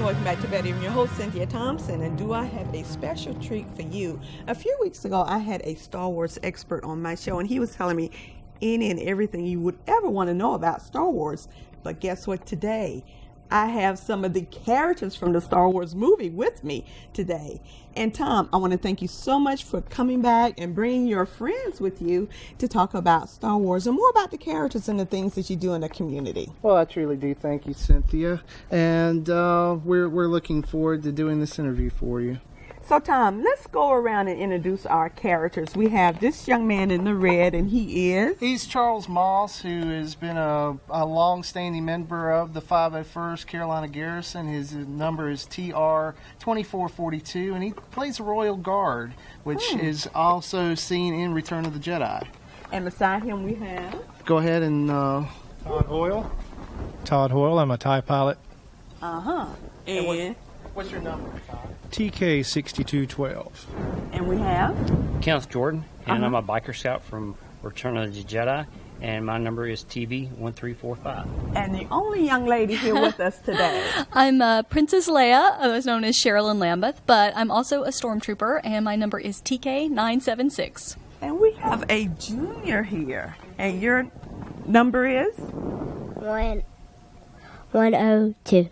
welcome back to Betty. I'm your host, Cynthia Thompson, and do I have a special treat for you? A few weeks ago, I had a Star Wars expert on my show, and he was telling me any and everything you would ever want to know about Star Wars. But guess what? Today, I have some of the characters from the Star Wars movie with me today. And Tom, I want to thank you so much for coming back and bringing your friends with you to talk about Star Wars and more about the characters and the things that you do in the community. Well, I truly do thank you, Cynthia. And we're looking forward to doing this interview for you. So, Tom, let's go around and introduce our characters. We have this young man in the red, and he is? He's Charles Moss, who has been a long-standing member of the 501st Carolina Garrison. His number is TR 2442, and he plays the Royal Guard, which is also seen in Return of the Jedi. And beside him we have? Go ahead and... Todd Hoyle. Todd Hoyle, I'm a TIE pilot. And what's your number, Todd? TK 6212. And we have? Kenneth Jordan, and I'm a biker scout from Return of the Jedi, and my number is TB 1345. And the only young lady here with us today. I'm Princess Leia, otherwise known as Sherilyn Lambeth, but I'm also a stormtrooper, and my number is TK 976. And we have a junior here, and your number is? 102.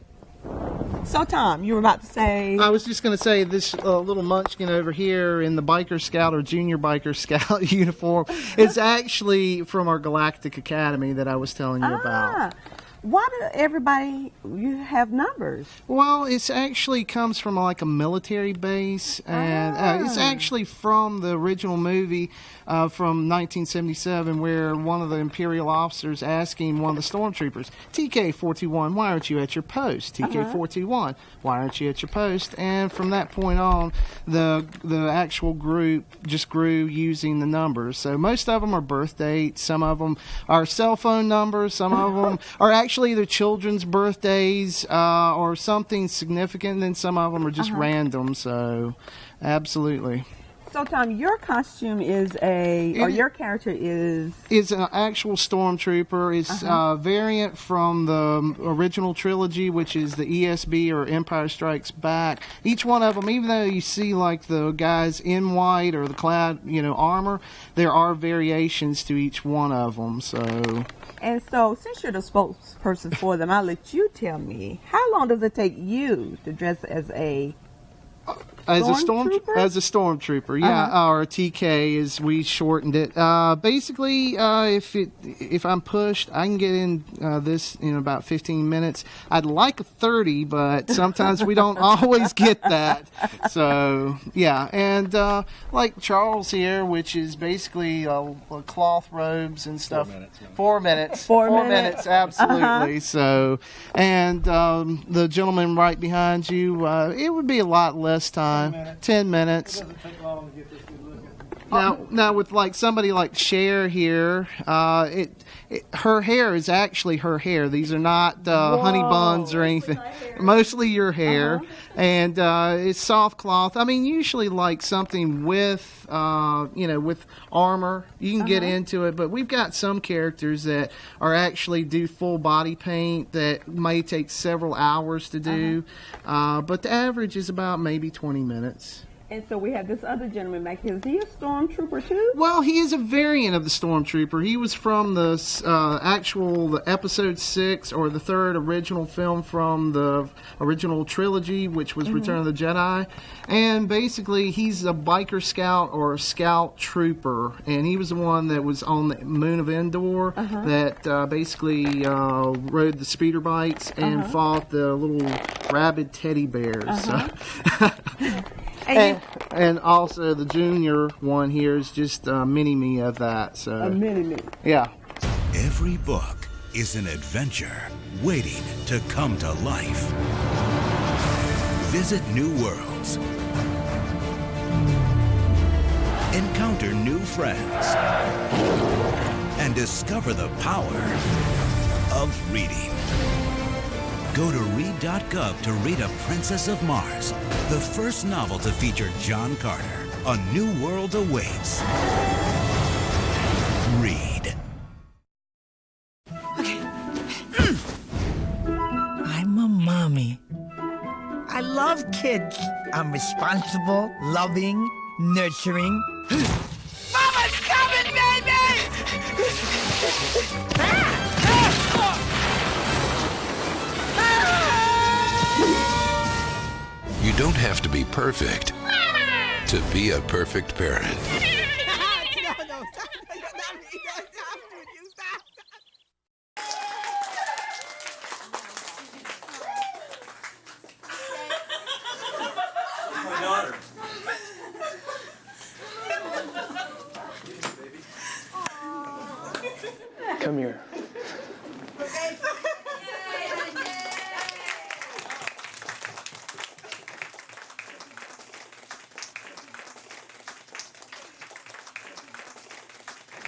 So, Tom, you were about to say... I was just going to say this little munchkin over here in the Biker Scout or Junior Biker Scout uniform is actually from our Galactic Academy that I was telling you about. Why do everybody, you have numbers? Well, it actually comes from like a military base, and it's actually from the original movie from 1977, where one of the Imperial officers asking one of the stormtroopers, TK-421, why aren't you at your post? TK-421, why aren't you at your post? And from that point on, the actual group just grew using the numbers. So most of them are birth dates, some of them are cell phone numbers, some of them are actually either children's birthdays or something significant, and then some of them are just random. So, absolutely. So, Tom, your costume is your character is an actual stormtrooper. It's a variant from the original trilogy, which is the ESB or Empire Strikes Back. Each one of them, even though you see like the guys in white or the clad, armor, there are variations to each one of them. So. And so, since you're the spokesperson for them, I'll let you tell me, how long does it take you to dress as a stormtrooper? Yeah, or a TK as we shortened it. Basically, if I'm pushed, I can get in this in about 15 minutes. I'd like a 30, but sometimes we don't always get that. So yeah, and like Charles here, which is basically cloth robes and stuff. 4 minutes. 4 minutes, absolutely. So, and the gentleman right behind you, it would be a lot less time. 10 minutes. It doesn't take long to get this good looking. Now with like somebody like Cher here, her hair is actually her hair. These are not honey buns or anything. Mostly your hair, and it's soft cloth. I mean, usually like something with with armor, you can get into it. But we've got some characters that are actually do full body paint that may take several hours to do, but the average is about maybe 20 minutes. And so we have this other gentleman back here. Is he a stormtrooper too? Well, he is a variant of the stormtrooper. He was from the episode 6 or the third original film from the original trilogy, which was Return of the Jedi. And basically, he's a biker scout or a scout trooper. And he was the one that was on the moon of Endor that basically rode the speeder bikes and fought the little rabid teddy bears. And also the junior one here is just a mini-me of that. So a mini-me. Yeah. Every book is an adventure waiting to come to life. Visit new worlds. Encounter new friends. And discover the power of reading. Go to read.gov to read A Princess of Mars, the first novel to feature John Carter. A new world awaits. Read. Okay. I'm a mommy. I love kids. I'm responsible, loving, nurturing. Mama's coming, baby! You don't have to be perfect to be a perfect parent. Come here.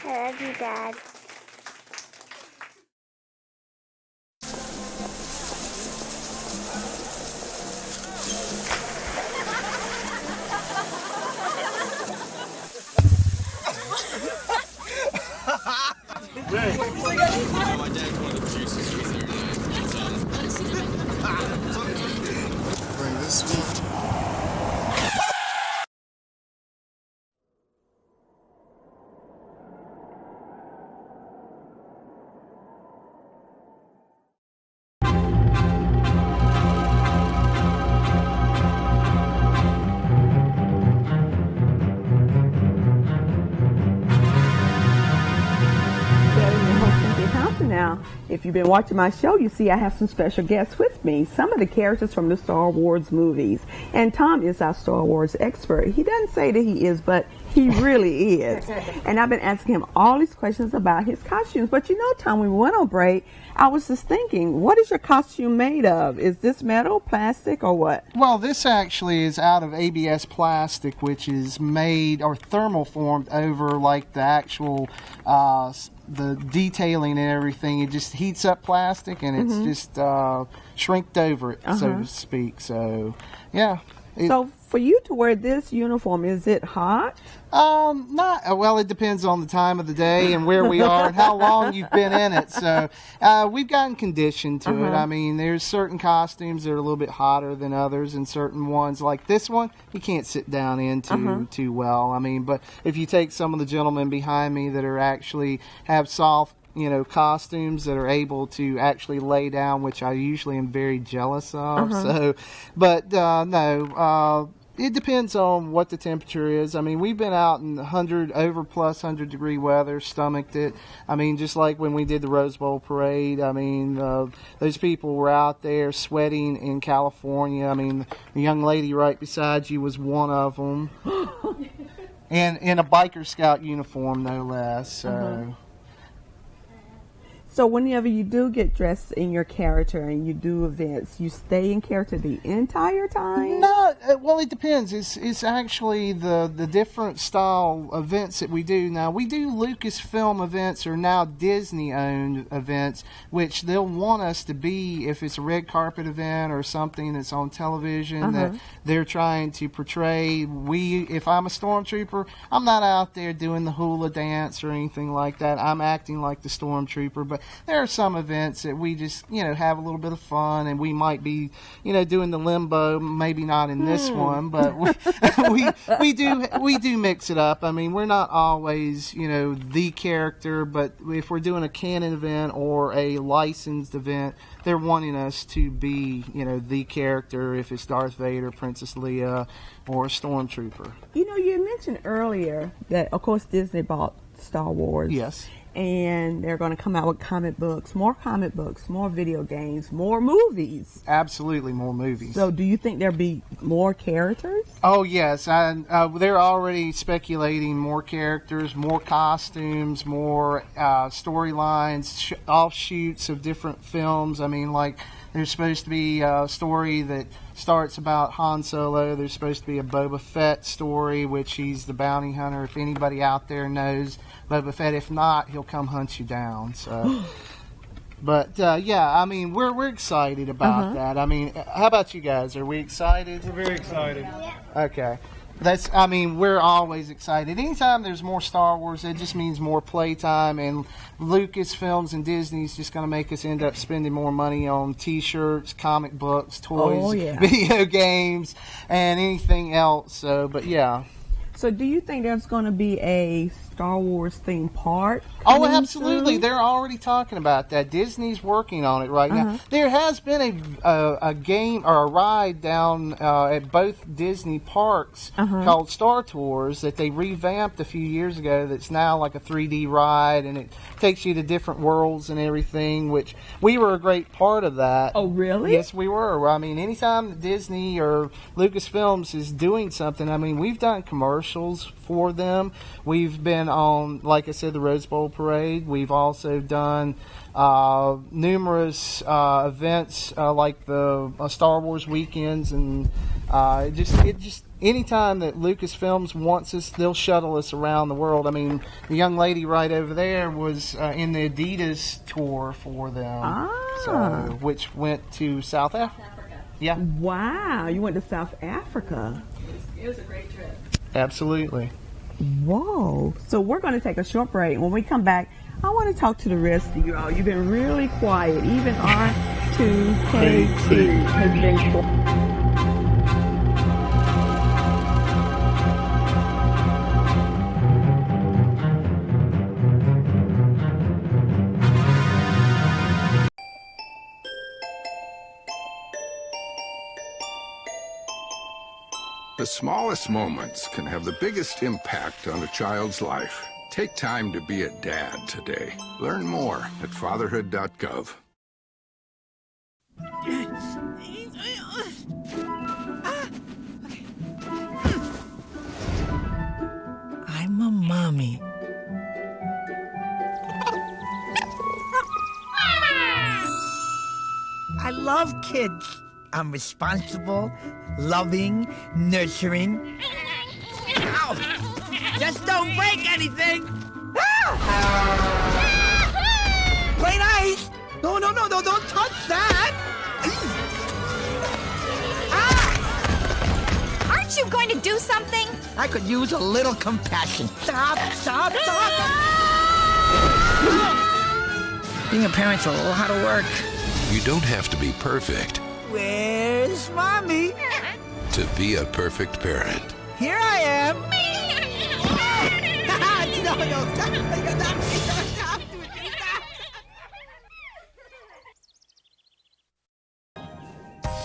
I love you, Dad. Bring this one. Now, if you've been watching my show, you see I have some special guests with me. Some of the characters from the Star Wars movies. And Tom is our Star Wars expert. He doesn't say that he is, but he really is. And I've been asking him all these questions about his costumes. But you know, Tom, when we went on break, I was just thinking, what is your costume made of? Is this metal, plastic, or what? Well, this actually is out of ABS plastic, which is made or thermal formed over like the actual the detailing and everything. It just heats up plastic and it's just shrinked over it, so to speak. So, yeah. So for you to wear this uniform, is it hot? Not well. It depends on the time of the day and where we are and how long you've been in it. So we've gotten conditioned to it. I mean, there's certain costumes that are a little bit hotter than others, and certain ones like this one you can't sit down into too well. I mean, but if you take some of the gentlemen behind me that are actually have soft, you know, costumes that are able to actually lay down, which I usually am very jealous of. So, but no. It depends on what the temperature is. I mean, we've been out in 100 degree weather, stomached it. I mean, just like when we did the Rose Bowl parade. I mean, those people were out there sweating in California. I mean, the young lady right beside you was one of them. And in a biker scout uniform, no less. So. So whenever you do get dressed in your character and you do events, you stay in character the entire time? No, well, it depends. It's actually the different style events that we do. Now, we do Lucasfilm events or now Disney-owned events, which they'll want us to be if it's a red carpet event or something that's on television that they're trying to portray. If I'm a stormtrooper, I'm not out there doing the hula dance or anything like that. I'm acting like the stormtrooper, but there are some events that we just, you know, have a little bit of fun, and we might be, you know, doing the limbo. Maybe not in this one, but we do mix it up. I mean, we're not always, you know, the character, but if we're doing a canon event or a licensed event, they're wanting us to be, you know, the character. If it's Darth Vader, Princess Leia, or a stormtrooper. You know, you mentioned earlier that, of course, Disney bought Star Wars. Yes. And they're going to come out with comic books, more video games, more movies. Absolutely, more movies. So do you think there'll be more characters? Oh, yes. They're already speculating more characters, more costumes, more storylines, offshoots of different films. I mean, like, there's supposed to be a story that starts about Han Solo. There's supposed to be a Boba Fett story, which he's the bounty hunter. If anybody out there knows Boba Fett, if not, he'll come hunt you down. So, but yeah, I mean, we're excited about that. I mean, how about you guys? Are we excited? We're very excited. Okay. We're always excited. Anytime there's more Star Wars, it just means more playtime, and Lucasfilms and Disney's just going to make us end up spending more money on T-shirts, comic books, toys, video games, and anything else. So, but yeah. So do you think there's going to be a Star Wars themed park? Oh, absolutely. They're already talking about that. Disney's working on it right now. There has been a game or a ride down at both Disney parks called Star Tours that they revamped a few years ago that's now like a 3D ride, and it takes you to different worlds and everything, which we were a great part of that. Oh, really? Yes, we were. I mean, anytime Disney or Lucasfilms is doing something, I mean, we've done commercials for them. We've been on, like I said, the Rose Bowl Parade. We've also done numerous events like the Star Wars weekends, and it just anytime that Lucasfilms wants us, they'll shuttle us around the world. I mean, the young lady right over there was in the Adidas tour for them, which went to South Africa. Yeah. Wow, you went to South Africa. It was a great trip. Absolutely. Whoa. So we're going to take a short break. When we come back, I want to talk to the rest of you all. You've been really quiet. Even R2KT has been quiet. The smallest moments can have the biggest impact on a child's life. Take time to be a dad today. Learn more at fatherhood.gov. I'm a mommy. I love kids. I'm responsible, loving, nurturing. Ow! Just don't break anything! Play nice! No, don't touch that! Aren't you going to do something? I could use a little compassion. Stop! Being a parent's a lot of work. You don't have to be perfect Where's Mommy? to be a perfect parent. Here I am. No.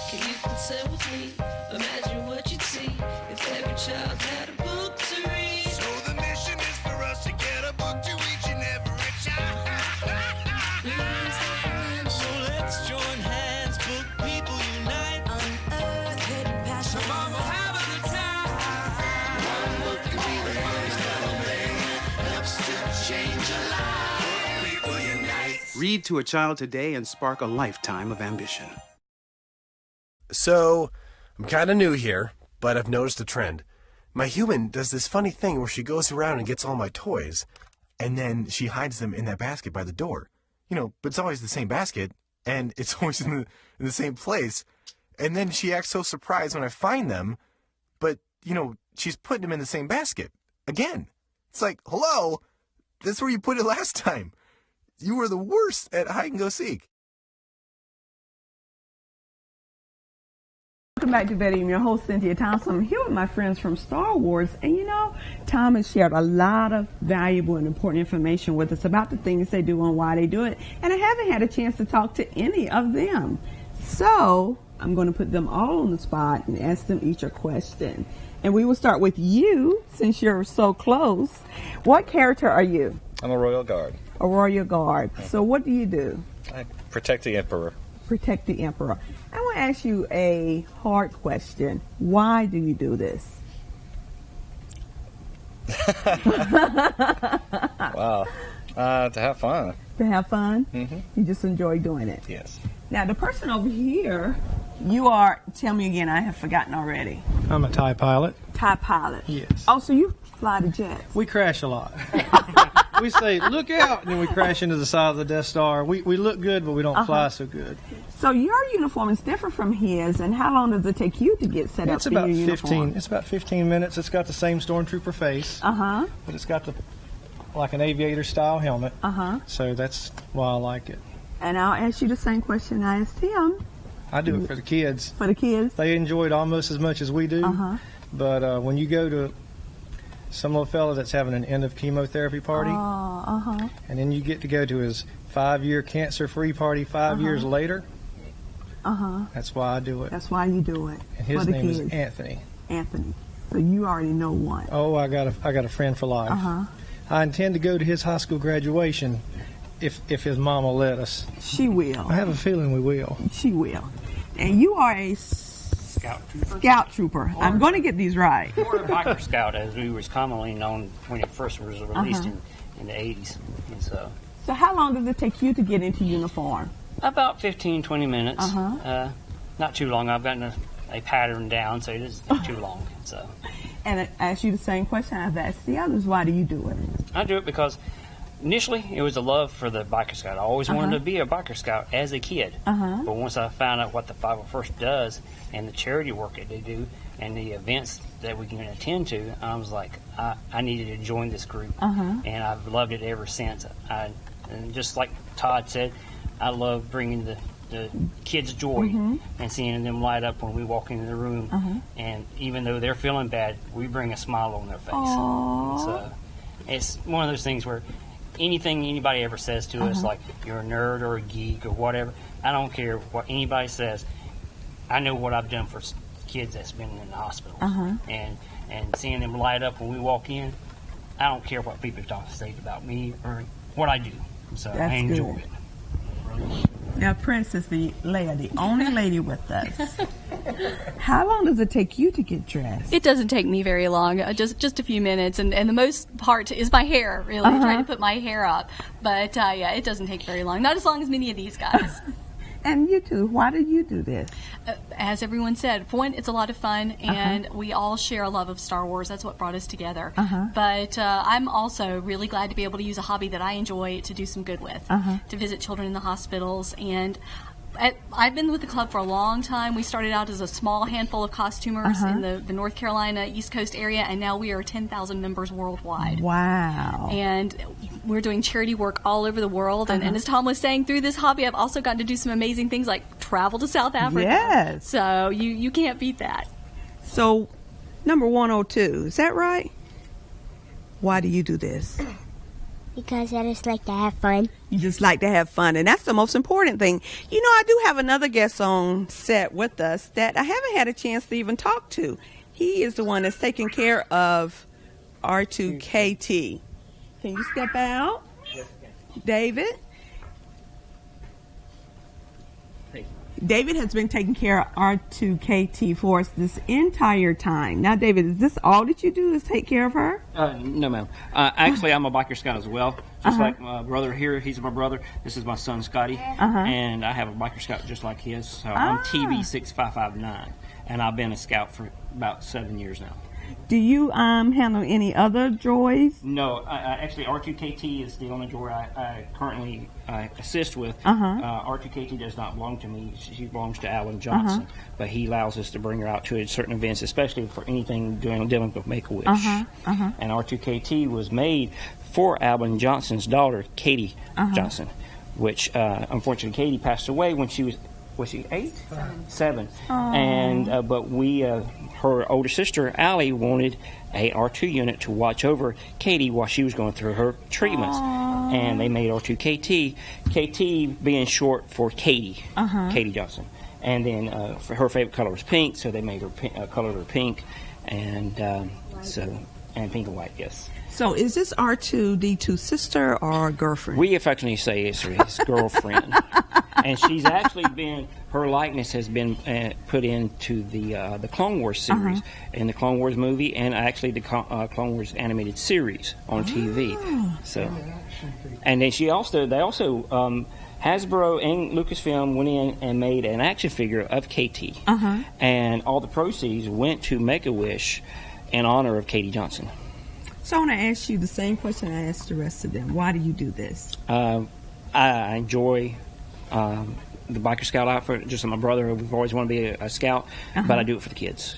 Can you consent with me? Imagine what you'd see if every child had a book to read. So the mission is for us to get a book to each and every child. So let's join hands, book people unite, unearth hidden passion. Come on, we'll have a good time. One book could be the first that'll make helps to change a life. People unite. Read to a child today and spark a lifetime of ambition. So, I'm kind of new here, but I've noticed a trend. My human does this funny thing where she goes around and gets all my toys, and then she hides them in that basket by the door. But it's always the same basket, and it's always in the same place. And then she acts so surprised when I find them, but, she's putting them in the same basket. Again. It's like, hello, that's where you put it last time. You were the worst at hide and go seek. Welcome back to Betty. I'm your host, Cynthia Thompson. I'm here with my friends from Star Wars. And Tom has shared a lot of valuable and important information with us about the things they do and why they do it. And I haven't had a chance to talk to any of them. So I'm going to put them all on the spot and ask them each a question. And we will start with you, since you're so close. What character are you? I'm a Royal Guard. A Royal Guard. So what do you do? I protect the Emperor. Protect the Emperor. I want to ask you a hard question. Why do you do this? Wow. To have fun. To have fun? Mm-hmm. You just enjoy doing it? Yes. Now, the person over here, you are, tell me again, I have forgotten already. I'm a TIE pilot. TIE pilot? Yes. Oh, so you fly the jets? We crash a lot. We say, look out, and then we crash into the side of the Death Star. We look good, but we don't fly so good. So your uniform is different from his, and how long does it take you to get set up It's for about your 15. uniform? It's about 15 minutes. It's got the same stormtrooper face, Uh-huh. but it's got like an aviator style helmet. Uh-huh. So that's why I like it. And I'll ask you the same question I asked him. I do it for the kids. For the kids? They enjoy it almost as much as we do. Uh-huh. But when you go to some little fella that's having an end of chemotherapy party, Uh-huh. and then you get to go to his 5-year cancer-free party 5 years later, Uh-huh. that's why I do it. That's why you do it. And his for the name kids. is Anthony. Anthony. So you already know one. Oh, I got a friend for life. Uh-huh. I intend to go to his high school graduation if his mom will let us. She will. I have a feeling we will. She will. And you are a Scout trooper. I'm going to get these right. Or a biker scout, as we was commonly known when it first was released Uh-huh. in the 80s. And so So how long does it take you to get into uniform? about 15, 20 minutes. Uh-huh. Not too long. I've gotten a pattern down, so it isn't not too long. So And I asked you the same question I've asked the others. Why do you do it? I do it because initially it was a love for the biker scout. I always wanted to be a biker scout as a kid. Uh-huh. But once I found out what the 501st does and the charity work that they do and the events that we can attend to, I was like, I needed to join this group. Uh-huh. And I've loved it ever since. And just like Todd said, I love bringing the kids joy and seeing them light up when we walk into the room. And even though they're feeling bad, we bring a smile on their face. Aww. So it's one of those things where anything anybody ever says to us, like you're a nerd or a geek or whatever, I don't care what anybody says. I know what I've done for kids that's been in the hospital. And seeing them light up when we walk in, I don't care what people talk say about me or what I do. So That's I enjoy good. it. Now, Princess Leia, the only lady with us. How long does it take you to get dressed? It doesn't take me very long, just a few minutes, and the most part is my hair, really, trying to put my hair up. But yeah, it doesn't take very long. Not as long as many of these guys. And you too. Why do you do this? As everyone said, for one, it's a lot of fun, and we all share a love of Star Wars. That's what brought us together. But I'm also really glad to be able to use a hobby that I enjoy to do some good with, to visit children in the hospitals. And I've been with the club for a long time. We started out as a small handful of costumers in the North Carolina East Coast area, and now we are 10,000 members worldwide. Wow. And we're doing charity work all over the world. And as Tom was saying, through this hobby, I've also gotten to do some amazing things like travel to South Africa. Yes. So you can't beat that. So, number 102, is that right? Why do you do this? Because I just like to have fun. You just like to have fun, and that's the most important thing. You know, I do have another guest on set with us that I haven't had a chance to even talk to. He is the one that's taking care of R2KT. Can you step out? David? David has been taking care of R2KT for us this entire time. Now, David, is this all that you do is take care of her? No, ma'am. Actually, I'm a biker scout as well. Just like my brother here, he's my brother. This is my son, Scotty. And I have a biker scout just like his. So I'm TB6559. And I've been a scout for about 7 years now. Do you handle any other droids? No, actually R2KT is the only droid I currently assist with. R2KT does not belong to me. She belongs to Alan Johnson. But he allows us to bring her out to certain events, especially for anything dealing with Make-A-Wish. And R2KT was made for Alan Johnson's daughter, Katie Johnson, which unfortunately Katie passed away when she was she 8? 7. And but we, her older sister Allie wanted a R2 unit to watch over Katie while she was going through her treatments, and they made R2KT. KT being short for Katie, Katie Johnson. And then for her favorite color was pink, so they made her colored her pink, and and pink and white, yes. So is this R2D2 sister or girlfriend? We affectionately say it's his girlfriend. And she's actually been, her likeness has been put into the Clone Wars series, in the Clone Wars movie, and actually the Clone Wars animated series on TV. So, and then they also Hasbro and Lucasfilm went in and made an action figure of KT, and all the proceeds went to Make-A-Wish in honor of Katie Johnson. So I want to ask you the same question I asked the rest of them. Why do you do this? I enjoy the biker scout outfit, just like my brother. We've always wanted to be a scout, but I do it for the kids,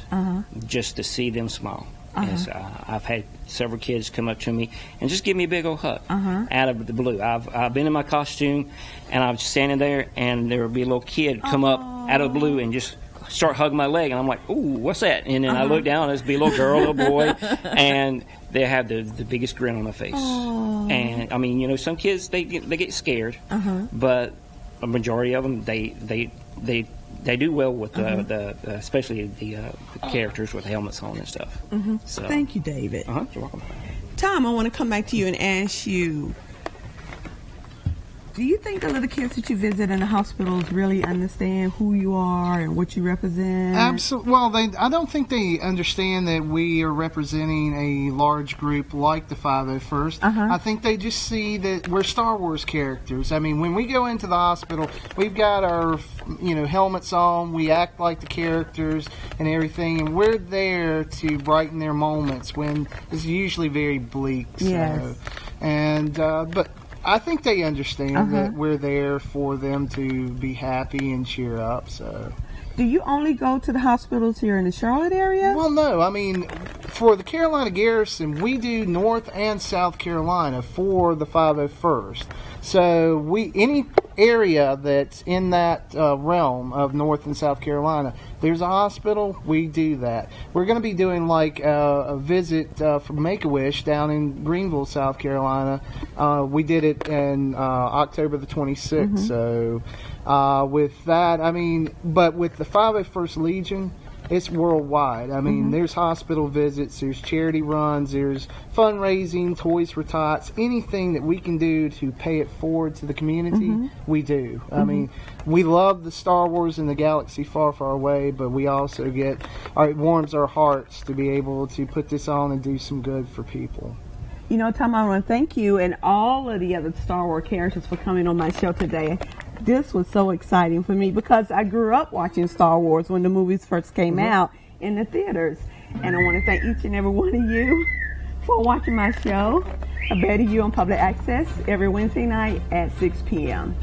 just to see them smile. Yes, I've had several kids come up to me and just give me a big old hug out of the blue. I've been in my costume, and I was standing there, and there would be a little kid come up out of the blue and just start hugging my leg, and I'm like, ooh, what's that? And then I look down, and there's be a little girl, little boy, and they have the biggest grin on their face. And I mean, you know, some kids they get scared, but a majority of them they do well with the especially the characters with helmets on and stuff. So Thank you, David. you're welcome. Tom, I want to come back to you and ask you, do you think the little kids that you visit in the hospitals really understand who you are and what you represent? Absolutely. Well, I don't think they understand that we are representing a large group like the 501st. I think they just see that we're Star Wars characters. I mean, when we go into the hospital, we've got our, you know, helmets on. We act like the characters and everything, and we're there to brighten their moments when it's usually very bleak. Yes. And but I think they understand that we're there for them to be happy and cheer up. So, do you only go to the hospitals here in the Charlotte area? Well, no. I mean, for the Carolina Garrison, we do North and South Carolina for the 501st. So any area that's in that realm of North and South Carolina, there's a hospital, we do that. We're going to be doing like a visit from Make-A-Wish down in Greenville, South Carolina. We did it in October the 26th. So with that, I mean, but with the 501st Legion, it's worldwide. I mean, there's hospital visits, there's charity runs, there's fundraising, Toys for Tots, anything that we can do to pay it forward to the community, we do. I mean, we love the Star Wars and the galaxy far, far away, but we also it warms our hearts to be able to put this on and do some good for people. You know, Tom, I want to thank you and all of the other Star Wars characters for coming on my show today. This was so exciting for me because I grew up watching Star Wars when the movies first came out in the theaters. And I want to thank each and every one of you for watching my show, A Better You on Public Access, every Wednesday night at 6 p.m.